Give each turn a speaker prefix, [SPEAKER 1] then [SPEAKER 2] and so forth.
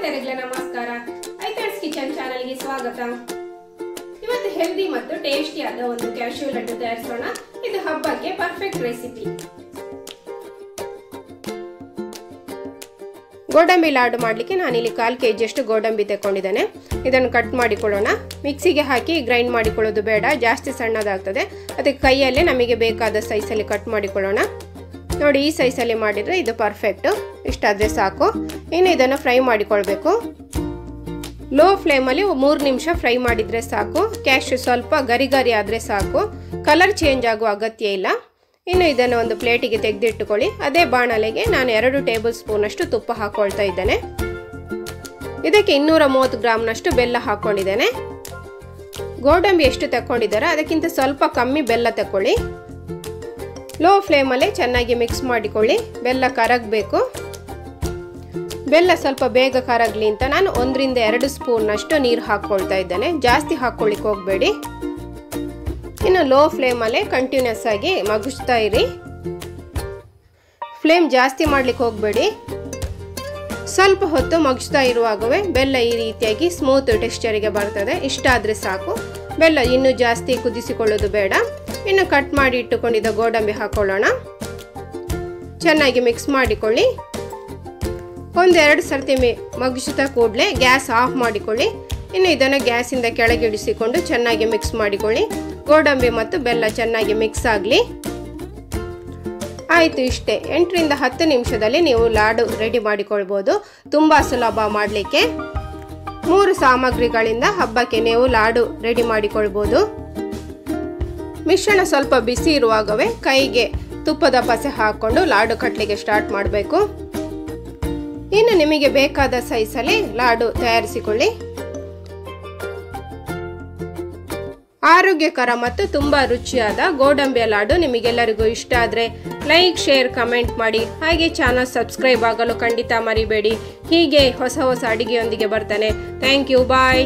[SPEAKER 1] ನಿಮ್ಮೆಲ್ಲರಿಗೂ ನಮಸ್ಕಾರ. ಐತರ್ಸ್ kitchen channel ಗೆ ಸ್ವಾಗತ. ಇವತ್ತು ಹೆಲ್ದಿ ಮತ್ತು ಟೇಸ್ಟಿ ಆದ ಒಂದು ಕ್ಯಾಶ್ಯೂ ಲಡ್ಡು ತಯಾರಿಸೋಣ. ಇದು ಹಬ್ಬಕ್ಕೆ ಪರ್ಫೆಕ್ಟ್ ರೆಸಿಪಿ. ಗೋಡಂಬಿ ಲಾಡು ಮಾಡಲಿಕ್ಕೆ ನಾನು ಇಲ್ಲಿ 1/4 kg ಅಷ್ಟು ಗೋಡಂಬಿ ತಗೊಂಡಿದ್ದೇನೆ. ಇದನ್ನು ಕಟ್ ಮಾಡಿಕೊಳ್ಳೋಣ. ಮಿಕ್ಸಿಗೆ ಹಾಕಿ ಗ್ರೈಂಡ್ ಮಾಡಿಕೊಳ್ಳೋದು ಬೇಡ, ಜಾಸ್ತಿ ಸಣ್ಣದಾಗ್ತದೆ. ಅದಕ್ಕೆ ಕೈಯಲ್ಲೇ ನಮಗೆ ಬೇಕಾದ ಸೈಜಲ್ಲಿ ಕಟ್ ಮಾಡಿಕೊಳ್ಳೋಣ. ನೋಡಿ, ಈ ಸೈಜಲ್ಲಿ ಮಾಡಿದರೆ ಇದು ಪರ್ಫೆಕ್ಟ್. ಇಷ್ಟಾದರೆ ಸಾಕು. ಇನ್ನು ಇದನ್ನು ಫ್ರೈ ಮಾಡಿಕೊಳ್ಬೇಕು. ಲೋ ಫ್ಲೇಮಲ್ಲಿ 3 ನಿಮಿಷ ಫ್ರೈ ಮಾಡಿದರೆ ಸಾಕು. ಕ್ಯಾಶ್ಯೂ ಸ್ವಲ್ಪ ಗರಿ ಗರಿ ಆದರೆ ಸಾಕು, ಕಲರ್ ಚೇಂಜ್ ಆಗುವ ಅಗತ್ಯ ಇಲ್ಲ. ಇನ್ನು ಇದನ್ನು ಒಂದು ಪ್ಲೇಟಿಗೆ ತೆಗೆದಿಟ್ಟುಕೊಳ್ಳಿ. ಅದೇ ಬಾಣಲೆಗೆ ನಾನು 2 ಟೇಬಲ್ ಸ್ಪೂನ್ ಅಷ್ಟು ತುಪ್ಪ ಹಾಕೊಳ್ತಾ ಇದ್ದೇನೆ. ಇದಕ್ಕೆ 230 ಗ್ರಾಮ್ನಷ್ಟು ಬೆಲ್ಲ ಹಾಕ್ಕೊಂಡಿದ್ದೇನೆ. ಗೋಡಂಬಿ ಎಷ್ಟು ತಗೊಂಡಿದ್ದಾರೆ ಅದಕ್ಕಿಂತ ಸ್ವಲ್ಪ ಕಮ್ಮಿ ಬೆಲ್ಲ ತಗೊಳ್ಳಿ. ಲೋ ಫ್ಲೇಮಲ್ಲೇ ಚೆನ್ನಾಗಿ ಮಿಕ್ಸ್ ಮಾಡಿಕೊಳ್ಳಿ. ಬೆಲ್ಲ ಕರಗಬೇಕು. ಬೆಲ್ಲ ಸ್ವಲ್ಪ ಬೇಗ ಕರಗಲಿ ಅಂತ ನಾನು 1 ರಿಂದ 2 ಸ್ಪೂನ್ನಷ್ಟು ನೀರು ಹಾಕ್ಕೊಳ್ತಾ ಇದ್ದೇನೆ. ಜಾಸ್ತಿ ಹಾಕ್ಕೊಳ್ಳಿಕ್ಕೆ ಹೋಗಬೇಡಿ. ಇನ್ನು ಲೋ ಫ್ಲೇಮಲ್ಲೇ ಕಂಟಿನ್ಯೂಸ್ ಆಗಿ ಮಗುಚ್ತಾ ಇರಿ. ಫ್ಲೇಮ್ ಜಾಸ್ತಿ ಮಾಡ್ಲಿಕ್ಕೆ ಹೋಗಬೇಡಿ. ಸ್ವಲ್ಪ ಹೊತ್ತು ಮಗುಚ್ತಾ ಇರುವಾಗವೇ ಬೆಲ್ಲ ಈ ರೀತಿಯಾಗಿ ಸ್ಮೂತ್ ಟೆಕ್ಸ್ಚರಿಗೆ ಬರ್ತದೆ. ಇಷ್ಟ ಆದರೆ ಸಾಕು. ಬೆಲ್ಲ ಇನ್ನೂ ಜಾಸ್ತಿ ಕುದಿಸಿಕೊಳ್ಳೋದು ಬೇಡ. ಇನ್ನು ಕಟ್ ಮಾಡಿ ಇಟ್ಟುಕೊಂಡಿದ್ದ ಗೋಡಂಬಿ ಹಾಕೊಳ್ಳೋಣ. ಚೆನ್ನಾಗಿ ಮಿಕ್ಸ್ ಮಾಡಿಕೊಳ್ಳಿ. 1-2 ಸರ್ತಿ ಮಗುಚಿದ ಕೂಡಲೇ ಗ್ಯಾಸ್ ಆಫ್ ಮಾಡಿಕೊಳ್ಳಿ. ಇನ್ನು ಇದನ್ನು ಗ್ಯಾಸಿಂದ ಕೆಳಗಿಳಿಸಿಕೊಂಡು ಚೆನ್ನಾಗಿ ಮಿಕ್ಸ್ ಮಾಡಿಕೊಳ್ಳಿ. ಗೋಡಂಬಿ ಮತ್ತು ಬೆಲ್ಲ ಚೆನ್ನಾಗಿ ಮಿಕ್ಸ್ ಆಗಲಿ. ಆಯಿತು, ಇಷ್ಟೇ. 8 ರಿಂದ 10 ನಿಮಿಷದಲ್ಲಿ ನೀವು ಲಾಡು ರೆಡಿ ಮಾಡಿಕೊಳ್ಬೋದು. ತುಂಬ ಸುಲಭ ಮಾಡಲಿಕ್ಕೆ. 3 ಸಾಮಗ್ರಿಗಳಿಂದ ಹಬ್ಬಕ್ಕೆ ನೀವು ಲಾಡು ರೆಡಿ ಮಾಡಿಕೊಳ್ಬೋದು. ಮಿಶ್ರಣ ಸ್ವಲ್ಪ ಬಿಸಿ ಇರುವಾಗವೇ ಕೈಗೆ ತುಪ್ಪದ ಪಸೆ ಹಾಕ್ಕೊಂಡು ಲಾಡು ಕಟ್ಟಲಿಕ್ಕೆ ಸ್ಟಾರ್ಟ್ ಮಾಡಬೇಕು. ಇನ್ನು ನಿಮಗೆ ಬೇಕಾದ ಸೈಜಲ್ಲಿ ಲಾಡು ತಯಾರಿಸಿಕೊಳ್ಳಿ. ಆರೋಗ್ಯಕರ ಮತ್ತು ತುಂಬ ರುಚಿಯಾದ ಗೋಡಂಬಿಯ ಲಾಡು ನಿಮಗೆಲ್ಲರಿಗೂ ಇಷ್ಟ ಆದರೆ ಲೈಕ್, ಶೇರ್, ಕಮೆಂಟ್ ಮಾಡಿ. ಹಾಗೆ ಚಾನಲ್ ಸಬ್ಸ್ಕ್ರೈಬ್ ಆಗಲು ಖಂಡಿತ ಮರಿಬೇಡಿ. ಹೀಗೆ ಹೊಸ ಹೊಸ ಅಡಿಗೆಯೊಂದಿಗೆ ಬರ್ತಾನೆ. Thank you. ಬಾಯ್.